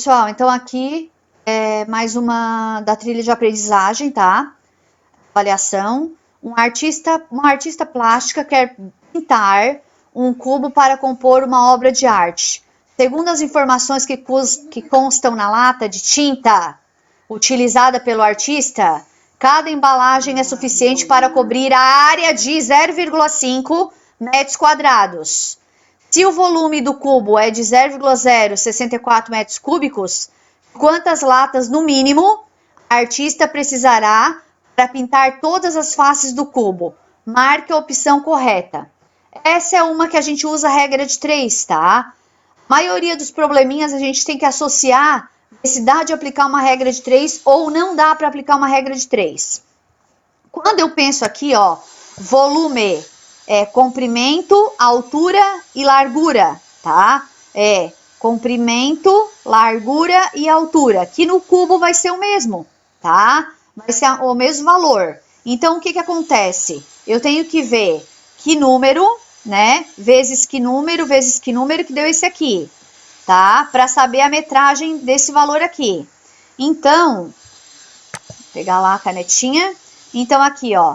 Pessoal, então aqui é mais uma da trilha de aprendizagem, tá? Avaliação. Uma artista plástica quer pintar um cubo para compor uma obra de arte. Segundo as informações que constam na lata de tinta utilizada pelo artista, cada embalagem é suficiente para cobrir a área de 0,5 metros quadrados. Se o volume do cubo é de 0,064 metros cúbicos, quantas latas, no mínimo, a artista precisará para pintar todas as faces do cubo? Marque a opção correta. Essa é uma que a gente usa a regra de 3, tá? A maioria dos probleminhas a gente tem que associar se dá de aplicar uma regra de 3 ou não dá para aplicar uma regra de 3. Quando eu penso aqui, ó, volume é comprimento, altura e largura, tá? É comprimento, largura e altura. Aqui no cubo vai ser o mesmo, tá? Vai ser o mesmo valor. Então, o que acontece? Eu tenho que ver que número, né? Vezes que número, que deu esse aqui, tá? Para saber a metragem desse valor aqui. Então, vou pegar lá a canetinha. Então, aqui, ó,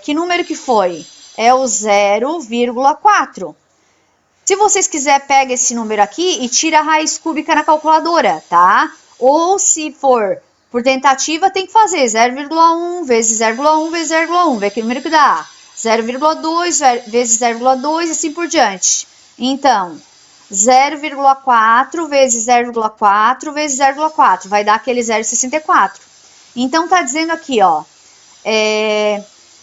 que número que foi? É o 0,4. Se vocês quiserem, pega esse número aqui e tira a raiz cúbica na calculadora, tá? Ou se for por tentativa, tem que fazer 0,1 vezes 0,1 vezes 0,1, ver que número que dá. 0,2 vezes 0,2 e assim por diante. Então, 0,4 vezes 0,4 vezes 0,4, vai dar aquele 0,64. Então, tá dizendo aqui, ó,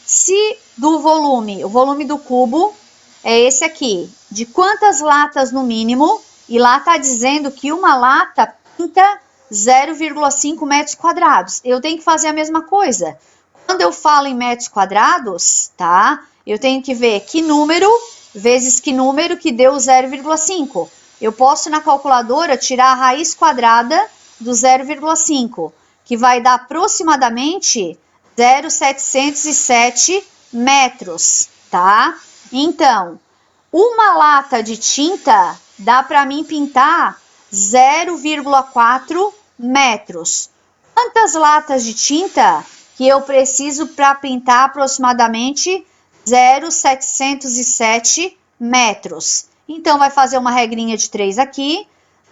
se do volume, o volume do cubo é esse aqui, de quantas latas no mínimo, e lá tá dizendo que uma lata pinta 0,5 metros quadrados. Eu tenho que fazer a mesma coisa. Quando eu falo em metros quadrados, tá? Eu tenho que ver que número vezes que número que deu 0,5. Eu posso na calculadora tirar a raiz quadrada do 0,5, que vai dar aproximadamente 0,707 metros, tá? Então, uma lata de tinta dá para mim pintar 0,4 metros. Quantas latas de tinta que eu preciso para pintar aproximadamente 0,707 metros? Então, vai fazer uma regrinha de 3 aqui,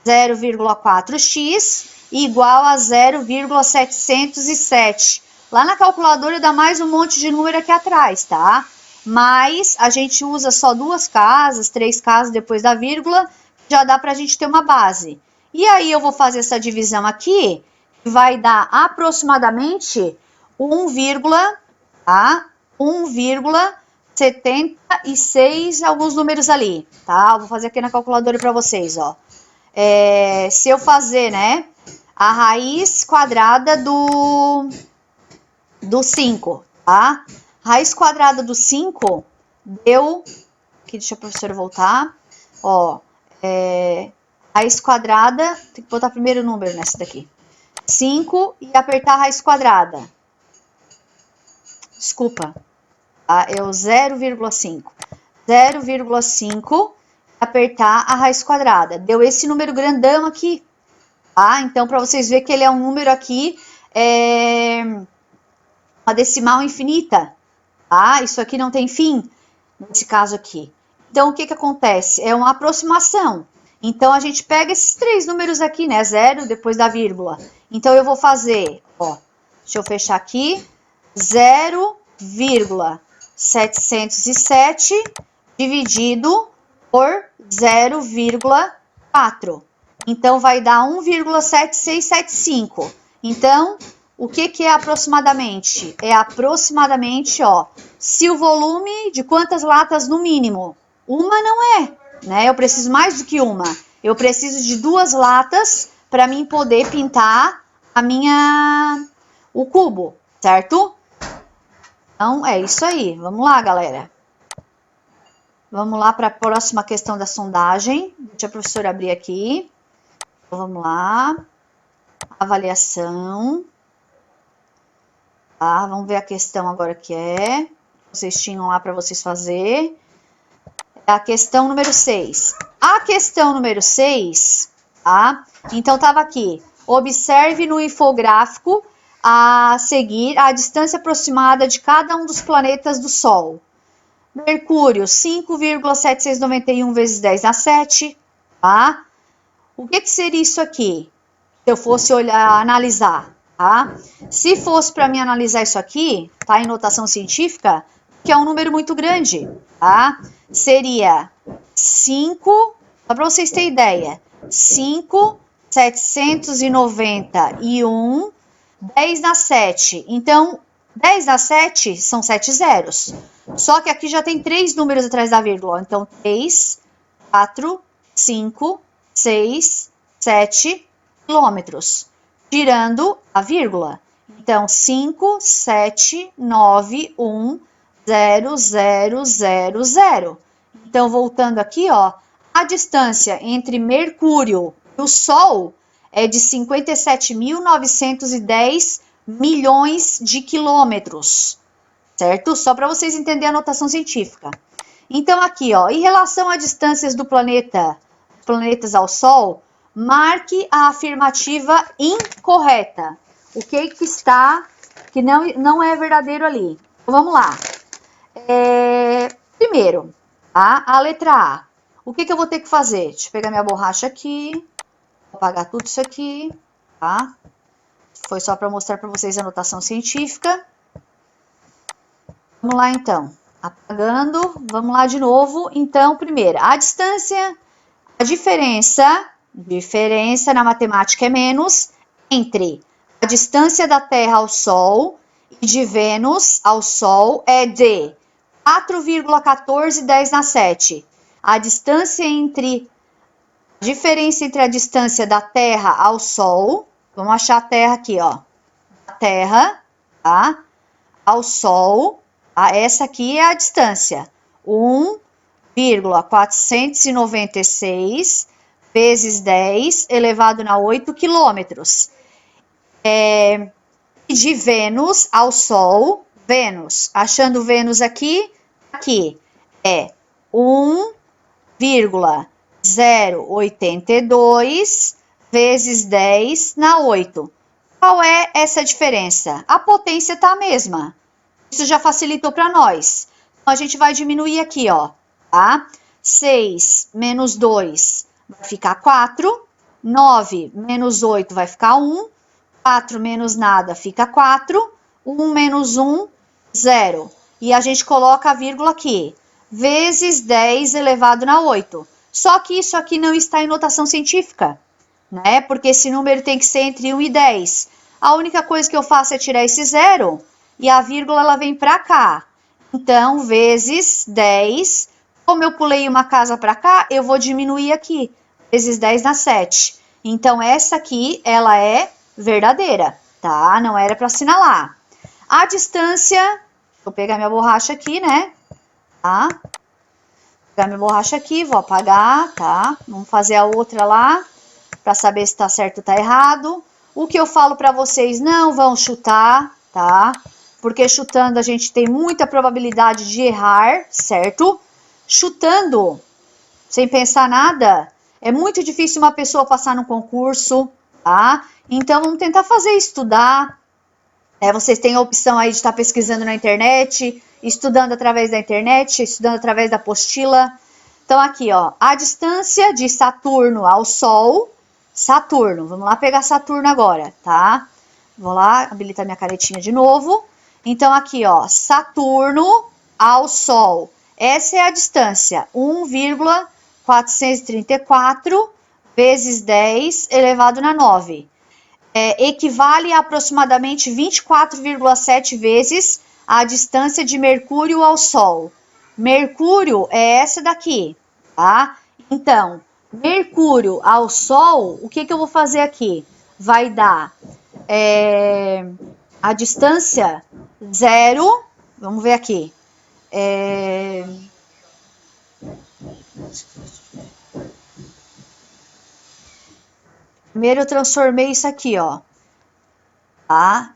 0,4x igual a 0,707. Lá na calculadora dá mais um monte de número aqui atrás, tá? Mas a gente usa só 2 casas, 3 casas depois da vírgula, já dá pra gente ter uma base. E aí eu vou fazer essa divisão aqui, que vai dar aproximadamente 1,76, alguns números ali, tá? Eu vou fazer aqui na calculadora para vocês, ó. Se eu fazer, né, a raiz quadrada do 5, tá? Raiz quadrada do 5 deu... Aqui, deixa a professora voltar. Ó, raiz quadrada... Tem que botar primeiro o número nessa daqui. 5 e apertar a raiz quadrada. Desculpa. Tá? É o 0,5. 0,5 apertar a raiz quadrada. Deu esse número grandão aqui. Tá? Então, para vocês verem que ele é um número aqui... uma decimal infinita, tá? Isso aqui não tem fim, nesse caso aqui. Então, o que acontece? É uma aproximação. Então, a gente pega esses 3 números aqui, né? 0 depois da vírgula. Então, eu vou fazer, ó, deixa eu fechar aqui, 0,707 dividido por 0,4. Então, vai dar 1,7675. Então, o que é aproximadamente? É aproximadamente, ó, se o volume de quantas latas no mínimo? Uma não é, né? Eu preciso mais do que uma. Eu preciso de 2 latas para mim poder pintar o cubo, certo? Então, é isso aí. Vamos lá, galera. Vamos lá para a próxima questão da sondagem. Deixa a professora abrir aqui. Então, vamos lá. Avaliação. Tá, vamos ver a questão agora que vocês tinham lá para vocês fazer. A questão número 6. A questão número 6 tá? Então, tava aqui. Observe no infográfico a seguir a distância aproximada de cada um dos planetas do Sol. Mercúrio, 5,7691 vezes 10 na 7, tá? O que seria isso aqui? Se eu fosse olhar, analisar, tá? Se fosse para mim analisar isso aqui, tá? Em notação científica, que é um número muito grande, tá? Seria 5, só para vocês terem ideia, 5,791, 10 na 7. Então, 10 na 7 são 7 zeros. Só que aqui já tem 3 números atrás da vírgula. Então, 3, 4, 5, 6, 7 quilômetros, tirando a vírgula. Então, 5, 7, 9, 1, 0, 0, 0, 0. Então, voltando aqui, ó, a distância entre Mercúrio e o Sol é de 57.910 milhões de quilômetros, certo? Só para vocês entenderem a notação científica. Então, aqui, ó, em relação a distâncias do planetas ao Sol, marque a afirmativa incorreta. O que está, que não é verdadeiro ali. Então, vamos lá. Primeiro, tá? A letra A. O que eu vou ter que fazer? Deixa eu pegar minha borracha aqui. Vou apagar tudo isso aqui, tá? Foi só para mostrar para vocês a notação científica. Vamos lá, então. Apagando. Vamos lá de novo. Então, primeiro, a distância, a diferença na matemática é menos entre a distância da Terra ao Sol e de Vênus ao Sol é de 4,14 10 na 7. A diferença entre a distância da Terra ao Sol, vamos achar a Terra aqui, ó. A Terra, tá? Ao Sol, tá? Essa aqui é a distância. 1,496 vezes 10 elevado a 8 quilômetros. De Vênus ao Sol, Vênus, achando Vênus aqui é 1,082 vezes 10 na 8. Qual é essa diferença? A potência tá a mesma. Isso já facilitou para nós. Então, a gente vai diminuir aqui, ó, tá? 6 menos 2 vai ficar 4. 9 menos 8 vai ficar 1. 4 menos nada fica 4. 1 menos 1, 0. E a gente coloca a vírgula aqui. Vezes 10 elevado a 8. Só que isso aqui não está em notação científica, né? Porque esse número tem que ser entre 1 e 10. A única coisa que eu faço é tirar esse 0 e a vírgula ela vem para cá. Então, vezes 10. Como eu pulei uma casa para cá, eu vou diminuir aqui. Vezes 10 na 7. Então, essa aqui, ela é verdadeira, tá? Não era para assinalar. A distância, vou pegar minha borracha aqui, né? Tá? Vou pegar minha borracha aqui, vou apagar, tá? Vamos fazer a outra lá, para saber se tá certo ou tá errado. O que eu falo para vocês, não vão chutar, tá? Porque chutando a gente tem muita probabilidade de errar, certo? Chutando, sem pensar nada, é muito difícil uma pessoa passar no concurso, tá? Então, vamos tentar estudar. Vocês têm a opção aí de estar pesquisando na internet, estudando através da internet, estudando através da apostila. Então, aqui, ó, a distância de Saturno ao Sol, Saturno, vamos lá pegar Saturno agora, tá? Vou lá, habilitar minha canetinha de novo. Então, aqui, ó, Saturno ao Sol, essa é a distância, 1,434 vezes 10 elevado a 9. Equivale a aproximadamente 24,7 vezes a distância de Mercúrio ao Sol. Mercúrio é essa daqui, tá? Então, Mercúrio ao Sol, o que eu vou fazer aqui? Vai dar a distância 0, vamos ver aqui. Primeiro eu transformei isso aqui, ó. Tá?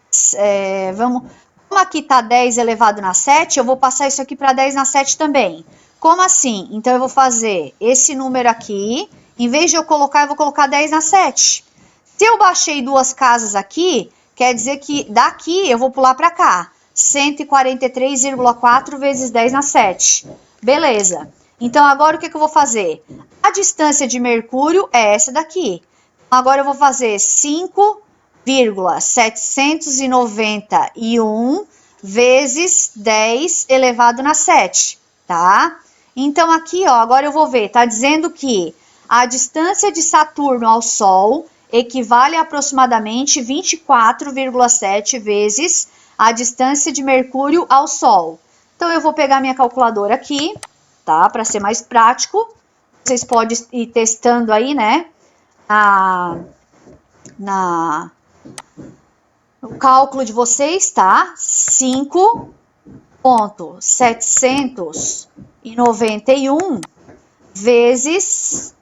Como aqui tá 10 elevado na 7, eu vou passar isso aqui para 10 na 7 também. Como assim? Então, eu vou fazer esse número aqui Em vez de eu vou colocar 10 na 7. Se eu baixei duas casas aqui, quer dizer que daqui eu vou pular para cá. 143,4 vezes 10 na 7. Beleza. Então, agora o que eu vou fazer? A distância de Mercúrio é essa daqui. Agora eu vou fazer 5,791 vezes 10 elevado na 7, tá? Então, aqui, ó, agora eu vou ver, tá dizendo que a distância de Saturno ao Sol equivale a aproximadamente 24,7 vezes a distância de Mercúrio ao Sol. Então, eu vou pegar minha calculadora aqui, tá? Para ser mais prático. Vocês podem ir testando aí, né? No cálculo de vocês, tá? 5,791 vezes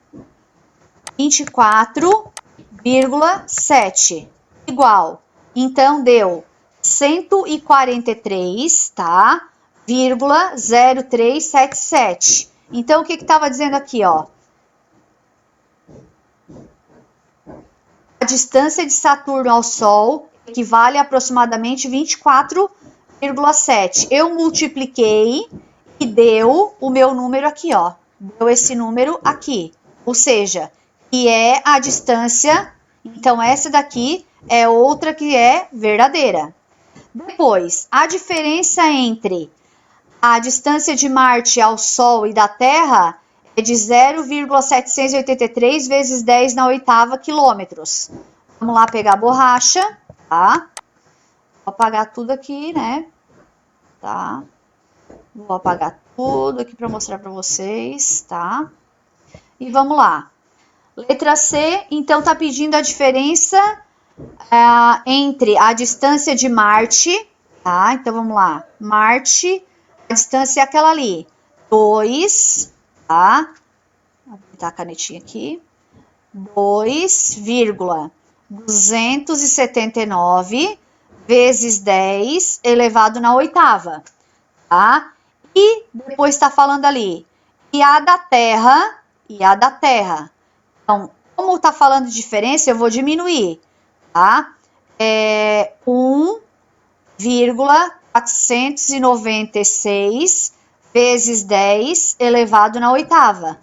24,7 igual. Então, deu 143, tá? 0,0377. Então, o que estava dizendo aqui, ó? A distância de Saturno ao Sol equivale a aproximadamente 24,7. Eu multipliquei e deu o meu número aqui, ó. Deu esse número aqui. Ou seja, que é a distância. Então, essa daqui é outra que é verdadeira. Depois, a diferença entre a distância de Marte ao Sol e da Terra é de 0,783 vezes 10 na oitava quilômetros. Vamos lá pegar a borracha, tá? Vou apagar tudo aqui, né? Tá? Vou apagar tudo aqui para mostrar para vocês, tá? E vamos lá. Letra C, então, tá pedindo a diferença entre a distância de Marte, tá? Então, vamos lá. Marte, a distância é aquela ali. 2, tá? Vou botar a canetinha aqui. 2,279 vezes 10 elevado na oitava, tá? E depois está falando ali, e a da Terra. Então, como está falando de diferença, eu vou diminuir, tá? 1,496 vezes 10 elevado na oitava.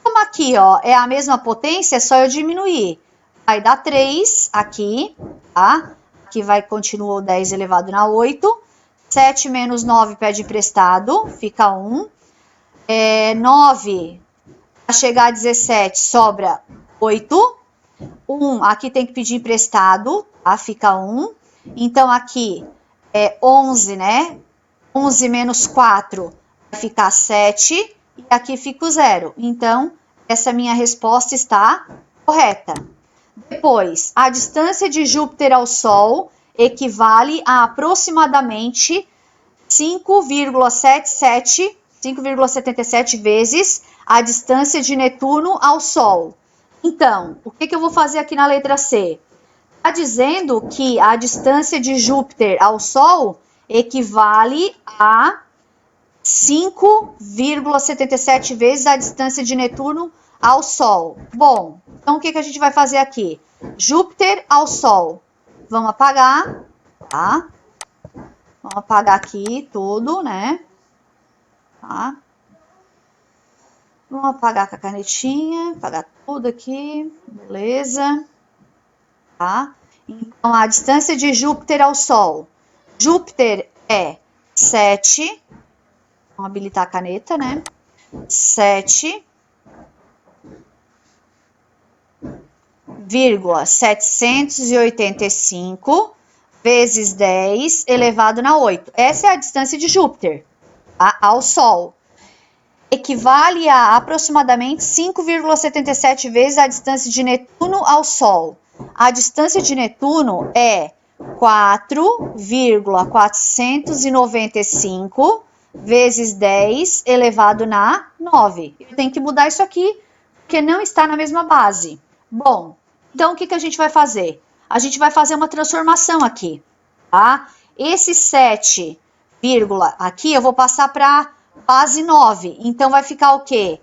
Como aqui, ó, é a mesma potência, é só eu diminuir. Vai dar 3 aqui, tá? Aqui vai continuar o 10 elevado na 8. 7 menos 9 pede emprestado, fica 1. 9, para chegar a 17, sobra 8. 1, aqui tem que pedir emprestado, tá? Fica 1. Então, aqui é 11, né? 11 menos 4 vai ficar 7. E aqui fica o 0. Então, essa minha resposta está correta. Depois, a distância de Júpiter ao Sol equivale a aproximadamente 5,77 vezes a distância de Netuno ao Sol. Então, o que eu vou fazer aqui na letra C? Está dizendo que a distância de Júpiter ao Sol equivale a 5,77 vezes a distância de Netuno ao Sol. Bom, então o que a gente vai fazer aqui? Júpiter ao Sol. Vamos apagar, tá? Vamos apagar aqui tudo, né? Tá? Vamos apagar com a canetinha, apagar tudo aqui, beleza? Tá? Então, a distância de Júpiter ao Sol. Júpiter é 7, vamos habilitar a caneta, né? 7,785 vezes 10 elevado na 8. Essa é a distância de Júpiter, tá? Ao Sol. Equivale a aproximadamente 5,77 vezes a distância de Netuno ao Sol. A distância de Netuno é 4,495 vezes 10 elevado na 9. Eu tenho que mudar isso aqui, porque não está na mesma base. Bom, então o que a gente vai fazer? A gente vai fazer uma transformação aqui, tá? Esse 7, aqui eu vou passar para base 9. Então, vai ficar o quê?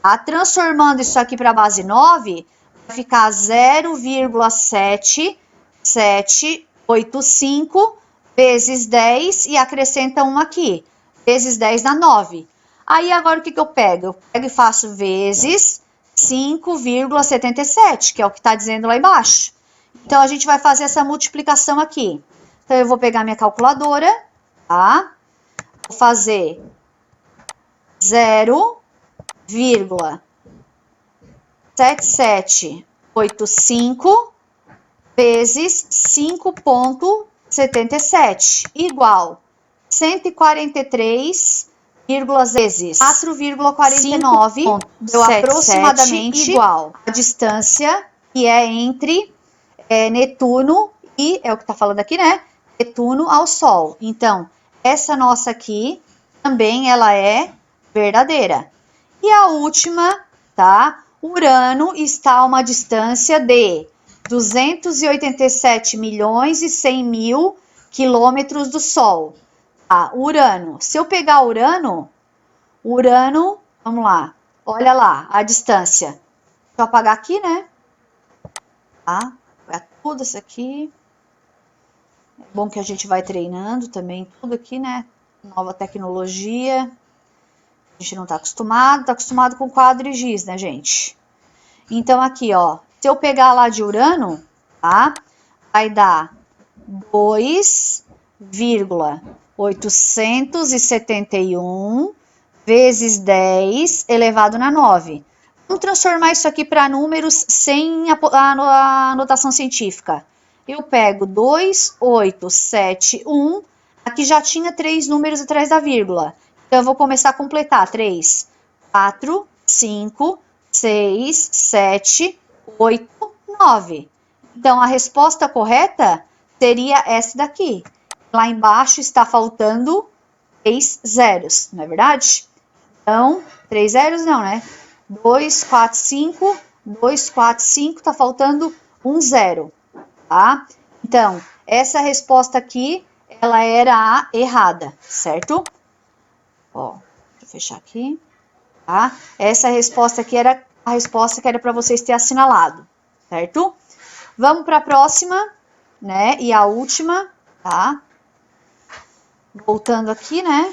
Tá? Transformando isso aqui para a base 9, vai ficar 0,7785 vezes 10 e acrescenta 1 aqui, vezes 10 dá 9. Aí agora o que eu pego? Eu pego e faço vezes 5,77, que é o que está dizendo lá embaixo. Então, a gente vai fazer essa multiplicação aqui. Então, eu vou pegar minha calculadora, tá? Vou fazer 0,7785 vezes 5,77 igual 143 vezes 4,49 deu aproximadamente igual a distância que é entre Netuno e, é o que está falando aqui, né? Netuno ao Sol. Então, essa nossa aqui também ela é verdadeira. E a última, tá? Urano está a uma distância de 287 milhões e 100 mil quilômetros do Sol. Tá, Urano. Se eu pegar Urano, vamos lá, olha lá a distância. Deixa eu apagar aqui, né? Tá? É tudo isso aqui. É bom que a gente vai treinando também, tudo aqui, né? Nova tecnologia. A gente não tá acostumado com quadro e giz, né, gente? Então, aqui, ó, se eu pegar lá de Urano, tá? Vai dar 2,871 vezes 10 elevado na 9. Vamos transformar isso aqui para números sem a anotação científica. Eu pego 2,871, aqui já tinha 3 números atrás da vírgula. Então, eu vou começar a completar. 3, 4, 5, 6, 7, 8, 9. Então, a resposta correta seria essa daqui. Lá embaixo está faltando 3 zeros, não é verdade? Então, 3 zeros não, né? 2, 4, 5, 2, 4, 5, tá faltando 1 zero, tá? Então, essa resposta aqui, ela era a errada, certo? Ó, deixa eu fechar aqui, tá? Essa resposta aqui era a resposta que era para vocês terem assinalado, certo? Vamos para a próxima, né? E a última, tá? Voltando aqui, né?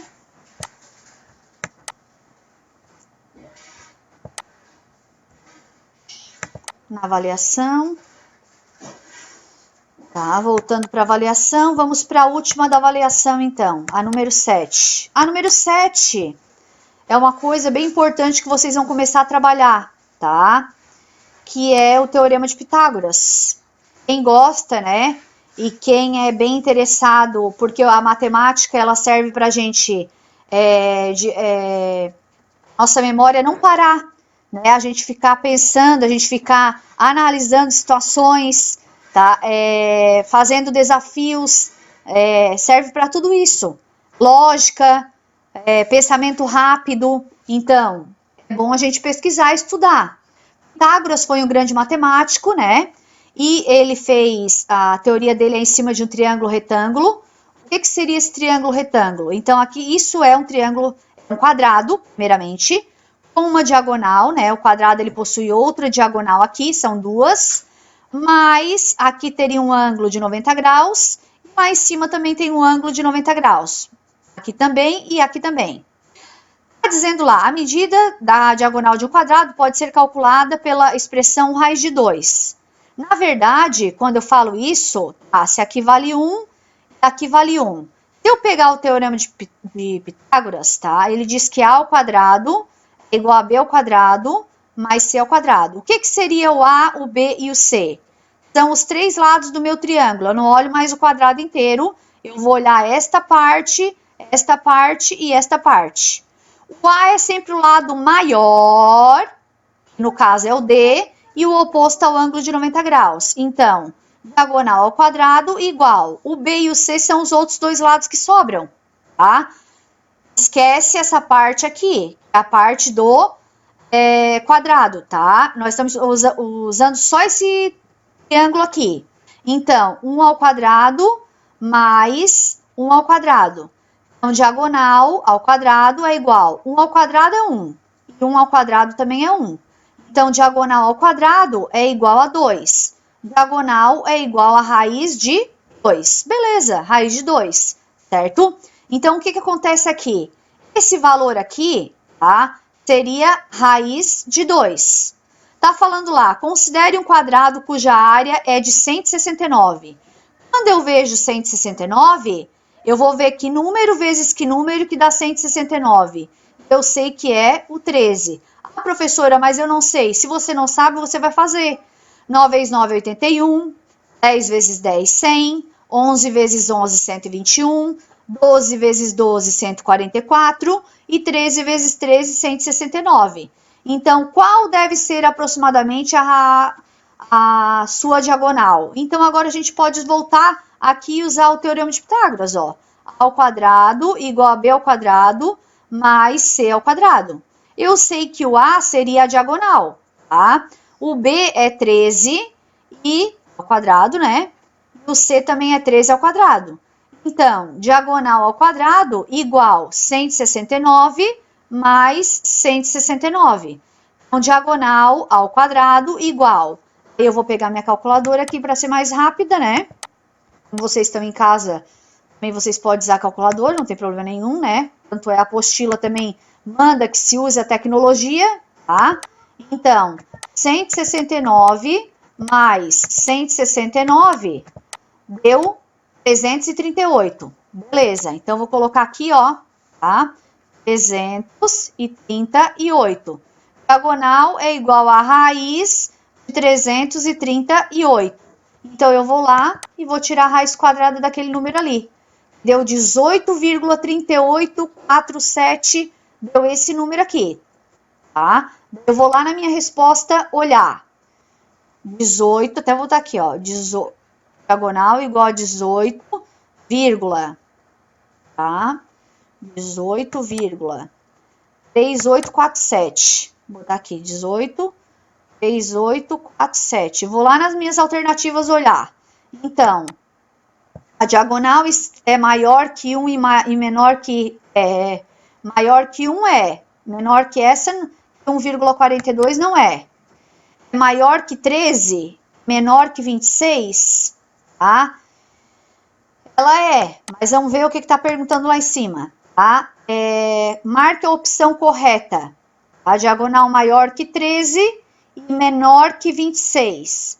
Na avaliação. Tá, voltando para a avaliação, vamos para a última da avaliação, então, a número 7. A número 7 é uma coisa bem importante que vocês vão começar a trabalhar, tá? Que é o Teorema de Pitágoras. Quem gosta, né? E quem é bem interessado, porque a matemática, ela serve para a gente, nossa memória não parar, né? A gente ficar pensando, a gente ficar analisando situações, tá? Fazendo desafios, serve para tudo isso. Lógica, pensamento rápido. Então, é bom a gente pesquisar e estudar. Pitágoras foi um grande matemático, né? E ele fez, a teoria dele é em cima de um triângulo retângulo. O que seria esse triângulo retângulo? Então, aqui, isso é um triângulo, um quadrado, primeiramente, com uma diagonal, né? O quadrado, ele possui outra diagonal aqui, são duas, mas aqui teria um ângulo de 90 graus, e lá em cima também tem um ângulo de 90 graus. Aqui também e aqui também. Está dizendo lá, a medida da diagonal de um quadrado pode ser calculada pela expressão raiz de 2. Na verdade, quando eu falo isso, se aqui vale 1, aqui vale 1. Se eu pegar o teorema de Pitágoras, tá? Ele diz que A ao quadrado é igual a B ao quadrado mais C ao quadrado. O que seria o A, o B e o C? São os três lados do meu triângulo. Eu não olho mais o quadrado inteiro, eu vou olhar esta parte e esta parte. O A é sempre o lado maior, no caso é o D, e o oposto ao ângulo de 90 graus. Então, diagonal ao quadrado igual. O B e o C são os outros dois lados que sobram, tá? Esquece essa parte aqui, a parte do quadrado, tá? Nós estamos usando só esse triângulo aqui. Então, 1 ao quadrado mais 1 ao quadrado. Então, diagonal ao quadrado é igual. 1 ao quadrado é 1. e 1 ao quadrado também é 1. Então, diagonal ao quadrado é igual a 2. Diagonal é igual a raiz de 2. Beleza, raiz de 2, certo? Então, o que acontece aqui? Esse valor aqui, tá, seria raiz de 2. Tá falando lá, considere um quadrado cuja área é de 169. Quando eu vejo 169, eu vou ver que número vezes que número que dá 169. Eu sei que é o 13. Ah, professora, mas eu não sei. Se você não sabe, você vai fazer. 9 vezes 9 é 81, 10 vezes 10, 100, 11 vezes 11, 121, 12 vezes 12, 144 e 13 vezes 13, 169. Então, qual deve ser aproximadamente a sua diagonal? Então, agora a gente pode voltar aqui e usar o teorema de Pitágoras, ó. A ao quadrado igual a b ao quadrado mais c ao quadrado. Eu sei que o a seria a diagonal, tá? O b é 13 e ao quadrado, né? E o c também é 13 ao quadrado. Então, diagonal ao quadrado igual 169 mais 169. Então, diagonal ao quadrado igual. Eu vou pegar minha calculadora aqui para ser mais rápida, né? Como vocês estão em casa, também vocês podem usar a calculadora, não tem problema nenhum, né? Tanto é a apostila também manda que se use a tecnologia, tá? Então, 169 mais 169 deu 338. Beleza, então vou colocar aqui, ó, tá? 338. Diagonal é igual a raiz de 338. Então, eu vou lá e vou tirar a raiz quadrada daquele número ali. Deu 18,3847, deu esse número aqui, tá? Eu vou lá na minha resposta olhar. 18, até voltar aqui, ó. Diagonal igual a 18, vírgula, tá? 18,3847. Vou botar aqui, 18,3847. Vou lá nas minhas alternativas olhar. Então, a diagonal é maior que 1 e menor que... maior que 1 é. Menor que essa, 1,42 não é. Maior que 13, menor que 26, tá? Ela é, mas vamos ver o que está perguntando lá em cima, tá? Marque a opção correta. A diagonal maior que 13 e menor que 26.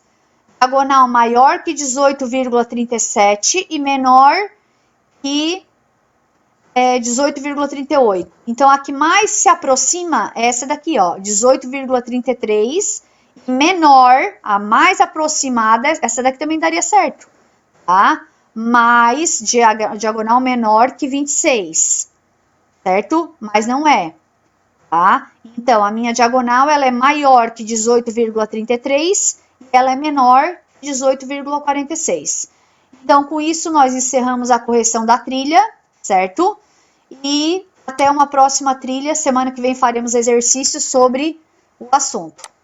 Diagonal maior que 18,37 e menor que 18,38. Então, a que mais se aproxima é essa daqui, ó, 18,33. Menor, a mais aproximada, essa daqui também daria certo, tá? Mais diagonal menor que 26, certo? Mas não é, tá? Então, a minha diagonal, ela é maior que 18,33 e ela é menor que 18,46. Então, com isso, nós encerramos a correção da trilha, certo? E até uma próxima trilha, semana que vem faremos exercícios sobre o assunto.